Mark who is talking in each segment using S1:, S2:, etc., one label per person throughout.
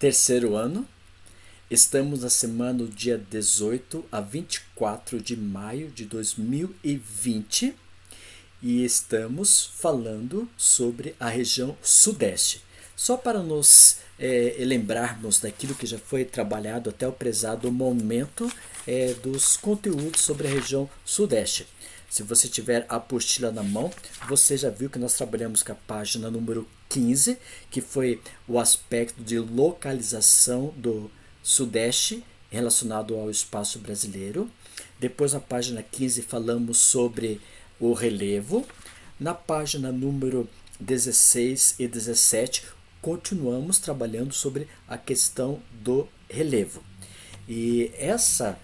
S1: terceiro ano. Estamos na semana do dia 18 a 24 de maio de 2020 e estamos falando sobre a região Sudeste. Só para nos lembrarmos daquilo que já foi trabalhado até o prezado momento dos conteúdos sobre a região Sudeste. Se você tiver a apostila na mão, você já viu que nós trabalhamos com a página número 15, que foi o aspecto de localização do Sudeste relacionado ao espaço brasileiro. Depois, na página 15, falamos sobre o relevo. Na página número 16 e 17, continuamos trabalhando sobre a questão do relevo. E essa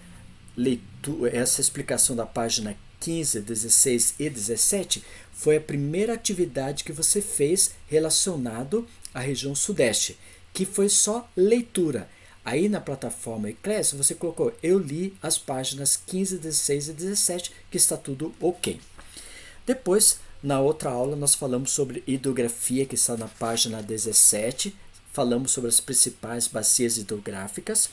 S1: leitura, essa explicação da página 15, 16 e 17 foi a primeira atividade que você fez relacionado à região Sudeste, que foi só leitura. Aí na plataforma Eclass você colocou eu li as páginas 15, 16 e 17, que está tudo ok. Depois, na outra aula, nós falamos sobre hidrografia, que está na página 17. Falamos sobre as principais bacias hidrográficas.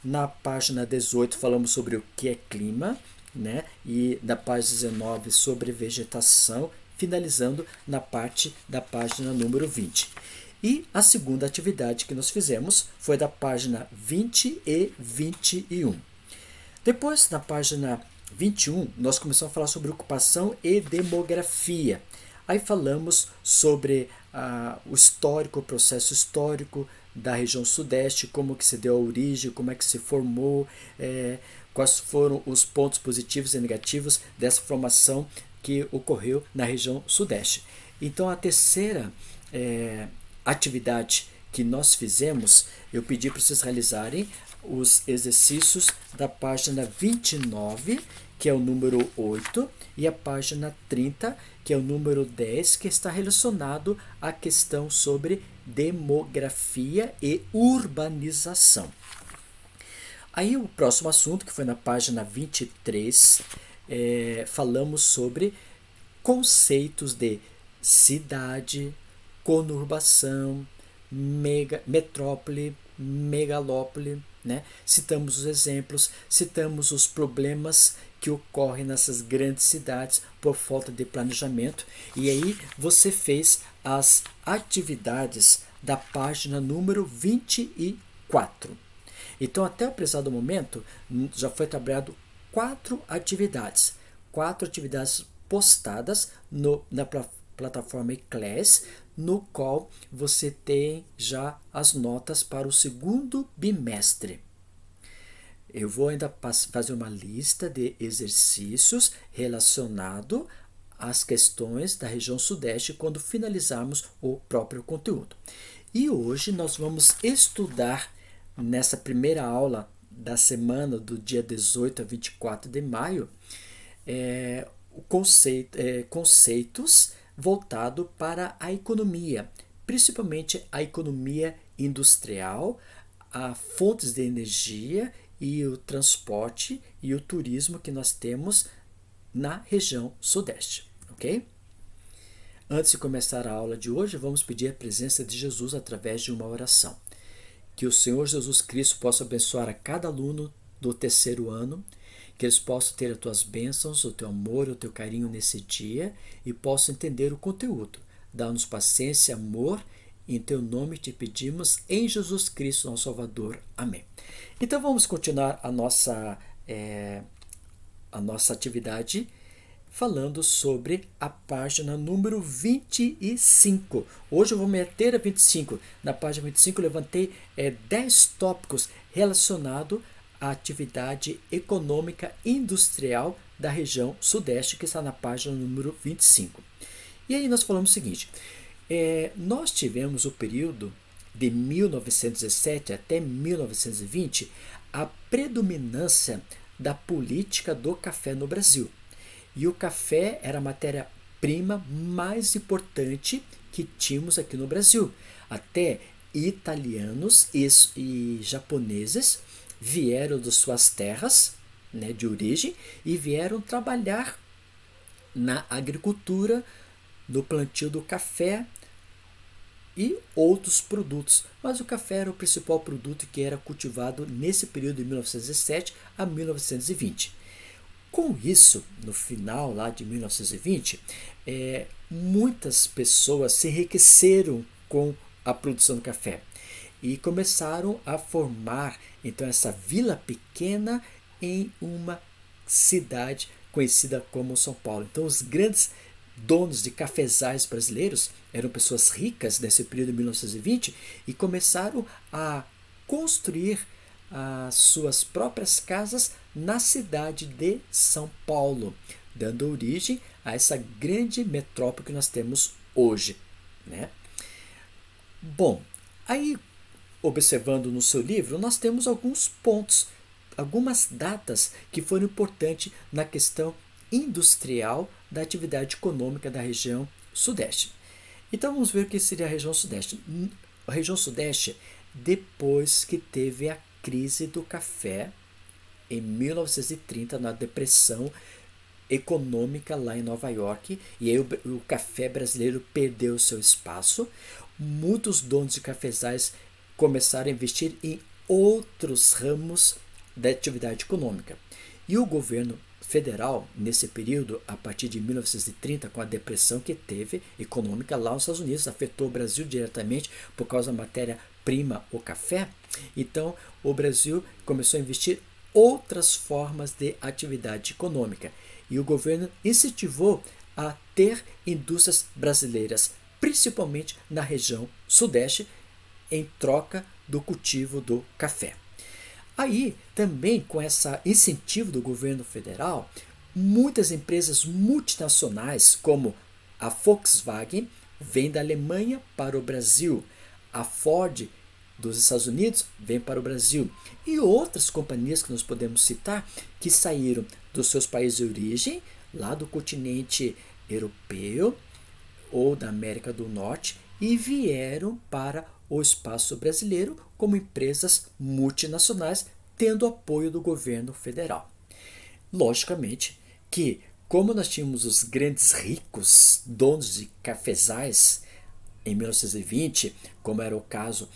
S1: Na página 18, falamos sobre o que é clima, né? E na página 19, sobre vegetação, finalizando na parte da página número 20. E a segunda atividade que nós fizemos foi da página 20 e 21. Depois, na página 21, nós começamos a falar sobre ocupação e demografia. Aí falamos sobre o histórico, o processo histórico da região Sudeste, como que se deu a origem, como é que se formou, quais foram os pontos positivos e negativos dessa formação que ocorreu na região Sudeste. Então, a terceira atividade que nós fizemos, eu pedi para vocês realizarem os exercícios da página 29, que é o número 8, e a página 30, que é o número 10, que está relacionado à questão sobre demografia e urbanização. Aí o próximo assunto, que foi na página 23, falamos sobre conceitos de cidade, conurbação, metrópole, megalópole, né? Citamos os exemplos, citamos os problemas que ocorrem nessas grandes cidades por falta de planejamento. E aí você fez as atividades da página número 24. Então, até o prezado momento, já foi trabalhado quatro atividades postadas na plataforma Eclass, no qual você tem já as notas para o segundo bimestre. Eu vou ainda fazer uma lista de exercícios relacionado às questões da região Sudeste quando finalizarmos o próprio conteúdo. E hoje nós vamos estudar, nessa primeira aula da semana do dia 18 a 24 de maio, conceitos voltado para a economia, principalmente a economia industrial, a fontes de energia e o transporte e o turismo que nós temos na região Sudeste, ok? Antes de começar a aula de hoje, vamos pedir a presença de Jesus através de uma oração. Que o Senhor Jesus Cristo possa abençoar a cada aluno do terceiro ano, que eles possam ter as tuas bênçãos, o teu amor, o teu carinho nesse dia e possam entender o conteúdo. Dá-nos paciência, amor, em teu nome te pedimos, em Jesus Cristo, nosso Salvador. Amém. Então vamos continuar a nossa atividade falando sobre a página número 25. Hoje eu vou meter a 25. Na página 25 eu levantei 10 tópicos relacionados à atividade econômica industrial da região Sudeste, que está na página número 25. E aí nós falamos o seguinte, nós tivemos o período de 1917 até 1920 a predominância da política do café no Brasil. E o café era a matéria-prima mais importante que tínhamos aqui no Brasil. Até italianos e japoneses vieram das suas terras, né, de origem e vieram trabalhar na agricultura, no plantio do café, e outros produtos, mas o café era o principal produto que era cultivado nesse período de 1907 a 1920. Com isso, no final lá de 1920, muitas pessoas se enriqueceram com a produção do café e começaram a formar então essa vila pequena em uma cidade conhecida como São Paulo. Então os grandes donos de cafezais brasileiros eram pessoas ricas nesse período de 1920 e começaram a construir as suas próprias casas na cidade de São Paulo, dando origem a essa grande metrópole que nós temos hoje, né? Bom, aí observando no seu livro, nós temos alguns pontos, algumas datas que foram importantes na questão industrial da atividade econômica da região Sudeste. Então vamos ver o que seria a região Sudeste. A região Sudeste, depois que teve a crise do café em 1930, na depressão econômica lá em Nova York, e aí o café brasileiro perdeu seu espaço, muitos donos de cafezais começaram a investir em outros ramos da atividade econômica. E o governo federal, nesse período, a partir de 1930, com a depressão que teve econômica lá nos Estados Unidos, afetou o Brasil diretamente por causa da matéria-prima, o café. Então, o Brasil começou a investir outras formas de atividade econômica. E o governo incentivou a ter indústrias brasileiras, principalmente na região Sudeste, em troca do cultivo do café. Aí, também com esse incentivo do governo federal, muitas empresas multinacionais, como a Volkswagen, vem da Alemanha para o Brasil, a Ford dos Estados Unidos vem para o Brasil, e outras companhias que nós podemos citar que saíram dos seus países de origem, lá do continente europeu ou da América do Norte, e vieram para o espaço brasileiro como empresas multinacionais, tendo apoio do governo federal. Logicamente que, como nós tínhamos os grandes ricos, donos de cafezais, em 1920, como era o caso,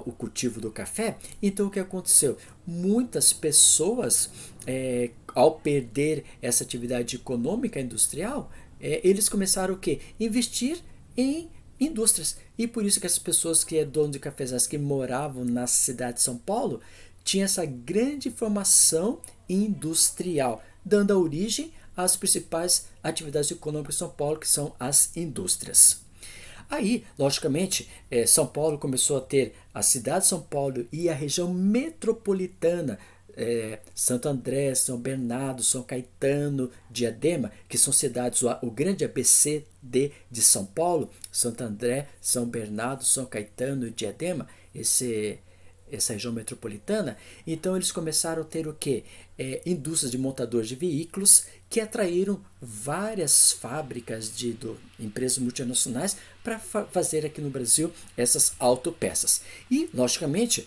S1: o cultivo do café, então o que aconteceu? Muitas pessoas, ao perder essa atividade econômica industrial, eles começaram o quê? Investir em indústrias. E por isso que as pessoas que eram donos de cafezais que moravam na cidade de São Paulo tinham essa grande formação industrial, dando origem às principais atividades econômicas de São Paulo, que são as indústrias. Aí, logicamente, São Paulo começou a ter a cidade de São Paulo e a região metropolitana, Santo André, São Bernardo, São Caetano, Diadema, que são cidades, o grande ABCD de São Paulo, Santo André, São Bernardo, São Caetano e Diadema, essa região metropolitana. Então eles começaram a ter o quê? Indústrias de montadores de veículos que atraíram várias fábricas de empresas multinacionais para fazer aqui no Brasil essas autopeças. E, logicamente,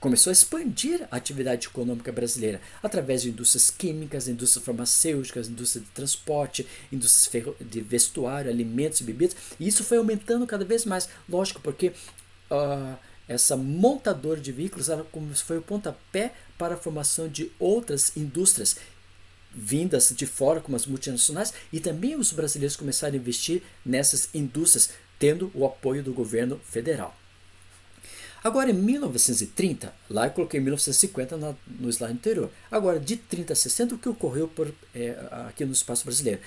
S1: começou a expandir a atividade econômica brasileira através de indústrias químicas, indústrias farmacêuticas, indústria de transporte, indústrias de vestuário, alimentos e bebidas. E isso foi aumentando cada vez mais, lógico, porque essa montadora de veículos foi o pontapé para a formação de outras indústrias vindas de fora, como as multinacionais, e também os brasileiros começaram a investir nessas indústrias, tendo o apoio do governo federal. Agora, em 1930, lá eu coloquei 1950 no slide anterior. Agora, de 30 a 60, o que ocorreu aqui no espaço brasileiro?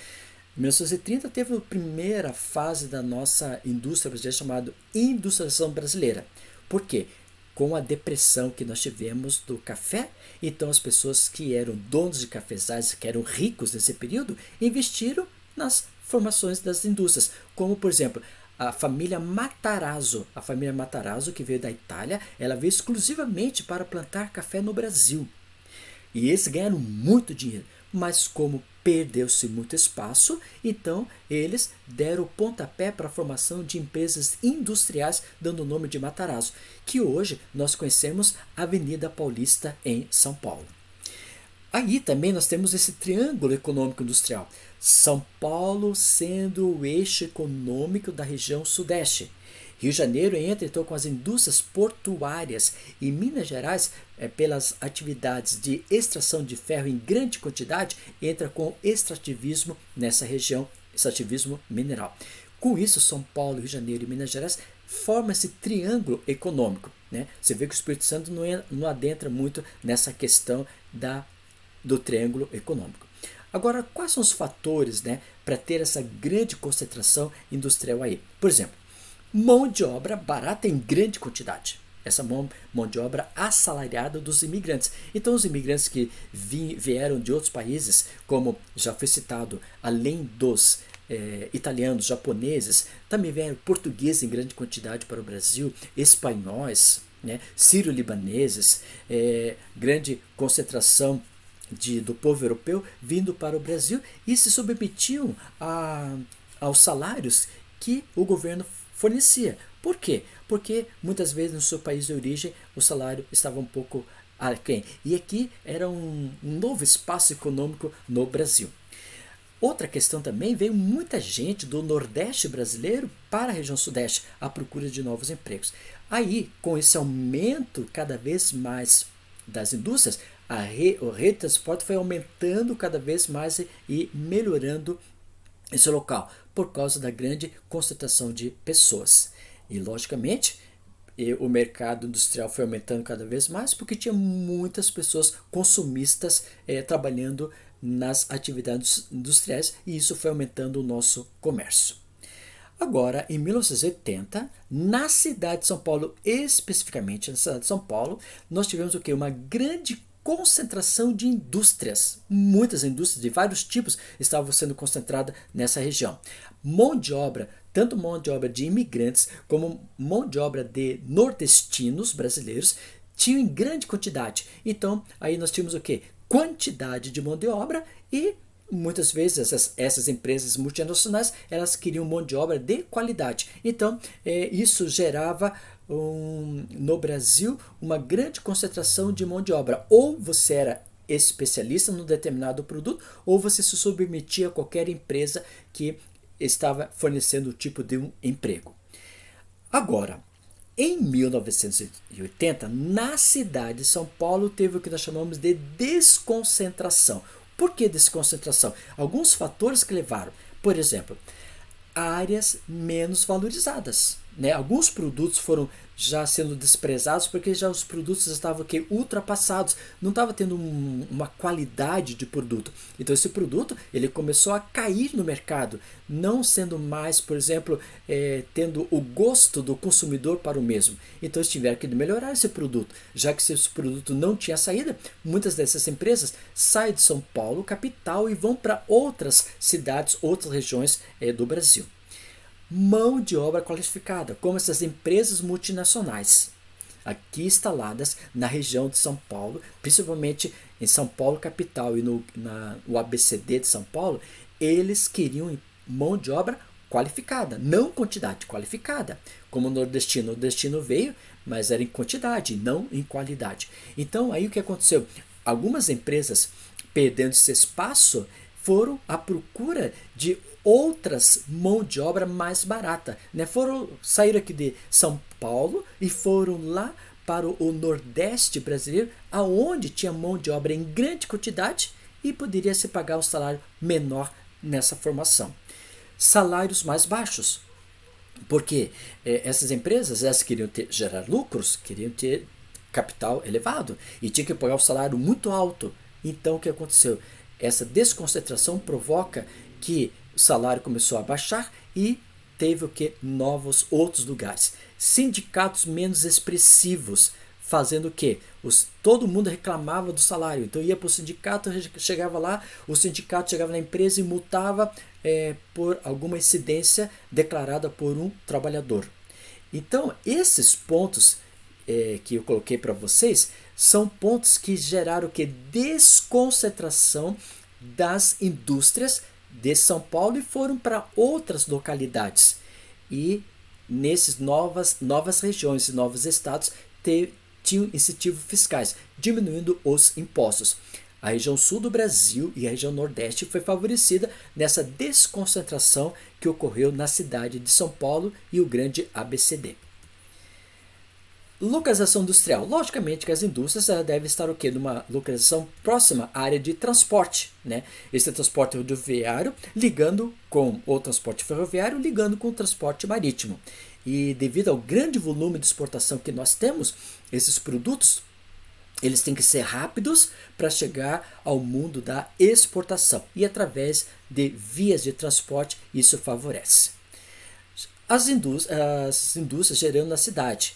S1: Em 1930 teve a primeira fase da nossa indústria brasileira, chamada industrialização brasileira. Por quê? Com a depressão que nós tivemos do café, então as pessoas que eram donos de cafezais, que eram ricos nesse período, investiram nas formações das indústrias, como por exemplo a família Matarazzo. A família Matarazzo, que veio da Itália, ela veio exclusivamente para plantar café no Brasil. E eles ganharam muito dinheiro, mas como perdeu-se muito espaço, então eles deram o pontapé para a formação de empresas industriais, dando o nome de Matarazzo, que hoje nós conhecemos a Avenida Paulista em São Paulo. Aí também nós temos esse triângulo econômico industrial, São Paulo sendo o eixo econômico da região Sudeste, Rio de Janeiro entra então com as indústrias portuárias e Minas Gerais, pelas atividades de extração de ferro em grande quantidade, entra com o extrativismo nessa região, extrativismo mineral. Com isso, São Paulo, Rio de Janeiro e Minas Gerais formam esse triângulo econômico. Né? Você vê que o Espírito Santo não adentra muito nessa questão do triângulo econômico. Agora, quais são os fatores, né, para ter essa grande concentração industrial aí? Por exemplo, mão de obra barata em grande quantidade. Essa mão de obra assalariada dos imigrantes. Então, os imigrantes que vieram de outros países, como já foi citado, além dos italianos, japoneses, também vieram portugueses em grande quantidade para o Brasil, espanhóis, né, sírio-libaneses, grande concentração do povo europeu vindo para o Brasil e se submetiam aos salários que o governo fornecia. Por quê? Porque muitas vezes no seu país de origem o salário estava um pouco aquém. E aqui era um novo espaço econômico no Brasil. Outra questão também, veio muita gente do Nordeste brasileiro para a região Sudeste à procura de novos empregos. Aí, com esse aumento cada vez mais das indústrias, o rede de transporte foi aumentando cada vez mais e melhorando esse local, por causa da grande concentração de pessoas. E, logicamente, o mercado industrial foi aumentando cada vez mais, porque tinha muitas pessoas consumistas trabalhando nas atividades industriais, e isso foi aumentando o nosso comércio. Agora, em 1980, na cidade de São Paulo, especificamente na cidade de São Paulo, nós tivemos o quê? Uma grande concentração de indústrias. Muitas indústrias de vários tipos estavam sendo concentradas nessa região. Mão de obra, tanto mão de obra de imigrantes como mão de obra de nordestinos brasileiros, tinham em grande quantidade. Então, aí nós tínhamos o quê? Quantidade de mão de obra e muitas vezes essas empresas multinacionais, elas queriam mão de obra de qualidade. Então, isso gerava no Brasil uma grande concentração de mão de obra. Ou você era especialista num determinado produto, ou você se submetia a qualquer empresa que estava fornecendo o tipo de um emprego. Agora, em 1980, na cidade de São Paulo, teve o que nós chamamos de desconcentração. Por que desconcentração? Alguns fatores que levaram. Por exemplo, áreas menos valorizadas. Né? Alguns produtos foram já sendo desprezados porque já os produtos estavam ultrapassados, não estava tendo uma qualidade de produto. Então esse produto ele começou a cair no mercado, não sendo mais, por exemplo, tendo o gosto do consumidor para o mesmo. Então eles tiveram que melhorar esse produto, já que esse produto não tinha saída. Muitas dessas empresas saem de São Paulo, capital, e vão para outras cidades, outras regiões do Brasil. Mão de obra qualificada, como essas empresas multinacionais, aqui instaladas na região de São Paulo, principalmente em São Paulo capital e no ABCD de São Paulo, eles queriam mão de obra qualificada, não quantidade, qualificada. Como o nordestino veio, mas era em quantidade, não em qualidade. Então aí o que aconteceu? Algumas empresas, perdendo esse espaço, foram à procura de outras mão de obra mais barata, né? Saíram aqui de São Paulo e foram lá para o Nordeste brasileiro, aonde tinha mão de obra em grande quantidade e poderia se pagar um salário menor nessa formação. Salários mais baixos, porque essas empresas elas queriam gerar lucros, queriam ter capital elevado e tinha que pagar um salário muito alto. Então o que aconteceu? Essa desconcentração provoca que o salário começou a baixar e teve novos outros lugares. Sindicatos menos expressivos, fazendo o quê? Todo mundo reclamava do salário. Então ia para o sindicato, chegava lá, o sindicato chegava na empresa e multava por alguma incidência declarada por um trabalhador. Então esses pontos que eu coloquei para vocês são pontos que geraram desconcentração das indústrias de São Paulo e foram para outras localidades. E nessas novas regiões e novos estados tinham incentivos fiscais, diminuindo os impostos. A região sul do Brasil e a região nordeste foi favorecida nessa desconcentração que ocorreu na cidade de São Paulo e o grande ABCD. Localização industrial. Logicamente que as indústrias devem estar o quê? Numa localização próxima à área de transporte. Né? Esse transporte rodoviário ligando com o transporte ferroviário, ligando com o transporte marítimo. E devido ao grande volume de exportação que nós temos, esses produtos eles têm que ser rápidos para chegar ao mundo da exportação. E através de vias de transporte, isso favorece. As indústrias gerando na cidade.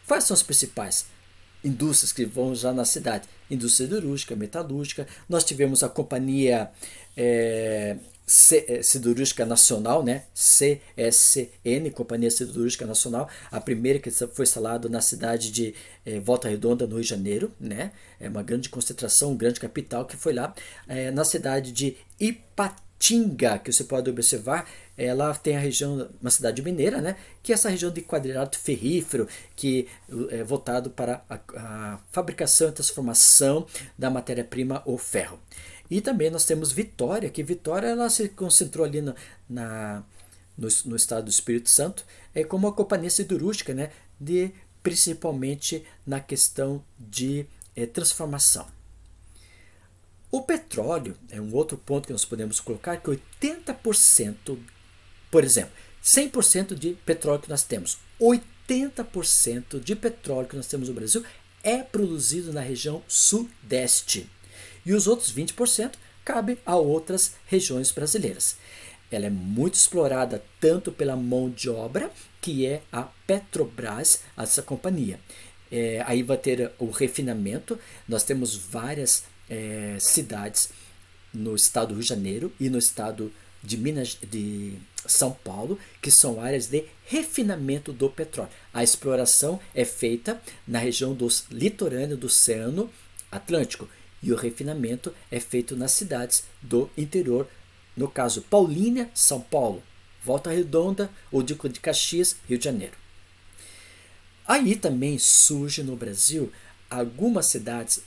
S1: Quais são as principais indústrias que vão já na cidade? Indústria siderúrgica, metalúrgica. Nós tivemos a Companhia Siderúrgica Nacional, né? CSN, Companhia Siderúrgica Nacional, a primeira que foi instalada na cidade de Volta Redonda, no Rio de Janeiro, né? É uma grande concentração, um grande capital que foi lá. Na cidade de Ipatinga, que você pode observar, ela tem a região, uma cidade mineira, né? Que é essa região de quadrilátero ferrífero, que é voltado para a fabricação e transformação da matéria-prima, o ferro. E também nós temos Vitória, que Vitória ela se concentrou ali no estado do Espírito Santo, como uma companhia siderúrgica, né, principalmente na questão de transformação. O petróleo é um outro ponto que nós podemos colocar, que 80%, por exemplo, 100% de petróleo que nós temos, 80% de petróleo que nós temos no Brasil é produzido na região sudeste. E os outros 20% cabe a outras regiões brasileiras. Ela é muito explorada tanto pela mão de obra, que é a Petrobras, essa companhia. Aí vai ter o refinamento. Nós temos várias cidades no estado do Rio de Janeiro e no estado de São Paulo, que são áreas de refinamento do petróleo. A exploração é feita na região litorânea do Oceano Atlântico. E o refinamento é feito nas cidades do interior, no caso Paulínia, São Paulo, Volta Redonda, ou de Caxias, Rio de Janeiro. Aí também surge no Brasil algumas cidades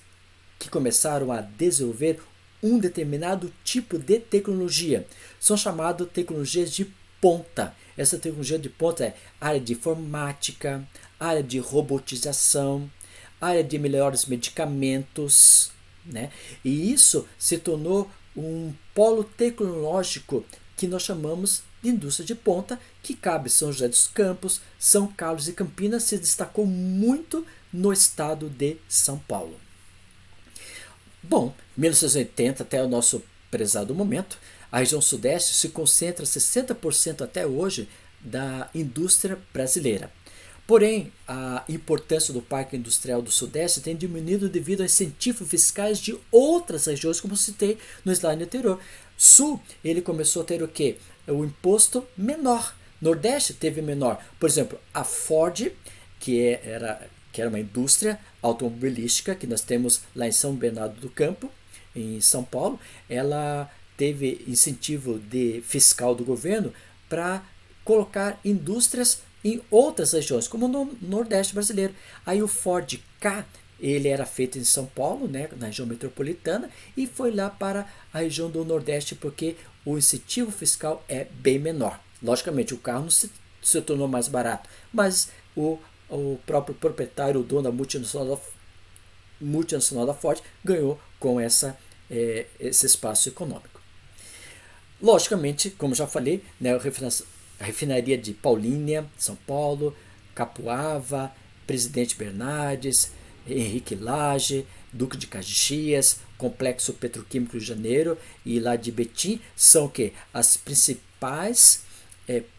S1: que começaram a desenvolver um determinado tipo de tecnologia. São chamadas tecnologias de ponta. Essa tecnologia de ponta é área de informática, área de robotização, área de melhores medicamentos, né? E isso se tornou um polo tecnológico que nós chamamos de indústria de ponta, que cabe São José dos Campos, São Carlos e Campinas, se destacou muito no estado de São Paulo. Bom, 1980 até o nosso prezado momento, a região sudeste se concentra 60% até hoje da indústria brasileira. Porém, a importância do Parque Industrial do Sudeste tem diminuído devido a incentivos fiscais de outras regiões, como citei no slide anterior. Sul, ele começou a ter o quê? O imposto menor. Nordeste teve menor. Por exemplo, a Ford, que era uma indústria automobilística que nós temos lá em São Bernardo do Campo, em São Paulo, ela teve incentivo fiscal do governo para colocar indústrias em outras regiões, como no Nordeste brasileiro. Aí o Ford K, ele era feito em São Paulo, né, na região metropolitana, e foi lá para a região do Nordeste, porque o incentivo fiscal é bem menor. Logicamente, o carro não se tornou mais barato, mas o próprio proprietário, o dono da multinacional da Ford, ganhou com esse espaço econômico. Logicamente, como já falei, né, a refinaria de Paulínia, São Paulo, Capuava, Presidente Bernardes, Henrique Lage, Duque de Caxias, Complexo Petroquímico Rio de Janeiro e lá de Betim são o quê? As principais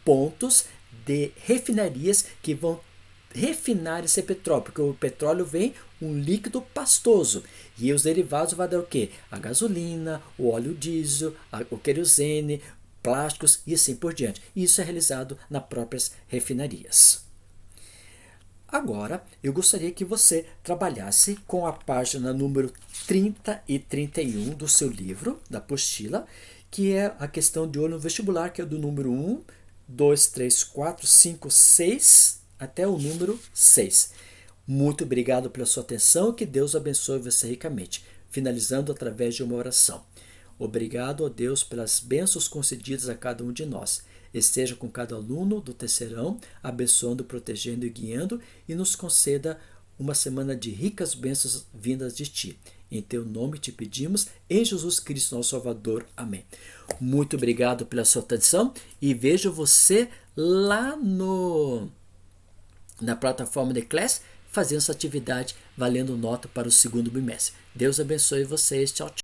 S1: pontos de refinarias que vão refinar esse petróleo, porque o petróleo vem um líquido pastoso e os derivados vão dar o quê? A gasolina, o óleo diesel, o querosene, plásticos e assim por diante. Isso é realizado nas próprias refinarias. Agora, eu gostaria que você trabalhasse com a página número 30 e 31 do seu livro, da apostila, que é a questão de olho no vestibular, que é do número 1, 2, 3, 4, 5, 6, até o número 6. Muito obrigado pela sua atenção e que Deus abençoe você ricamente. finalizando através de uma oração. Obrigado, ó Deus, pelas bênçãos concedidas a cada um de nós. Esteja com cada aluno do terceirão, abençoando, protegendo e guiando, e nos conceda uma semana de ricas bênçãos vindas de Ti. Em Teu nome te pedimos, em Jesus Cristo, nosso Salvador. Amém. Muito obrigado pela sua atenção e vejo você lá na plataforma de Class fazendo essa atividade valendo nota para o segundo bimestre. Deus abençoe vocês. Tchau, tchau.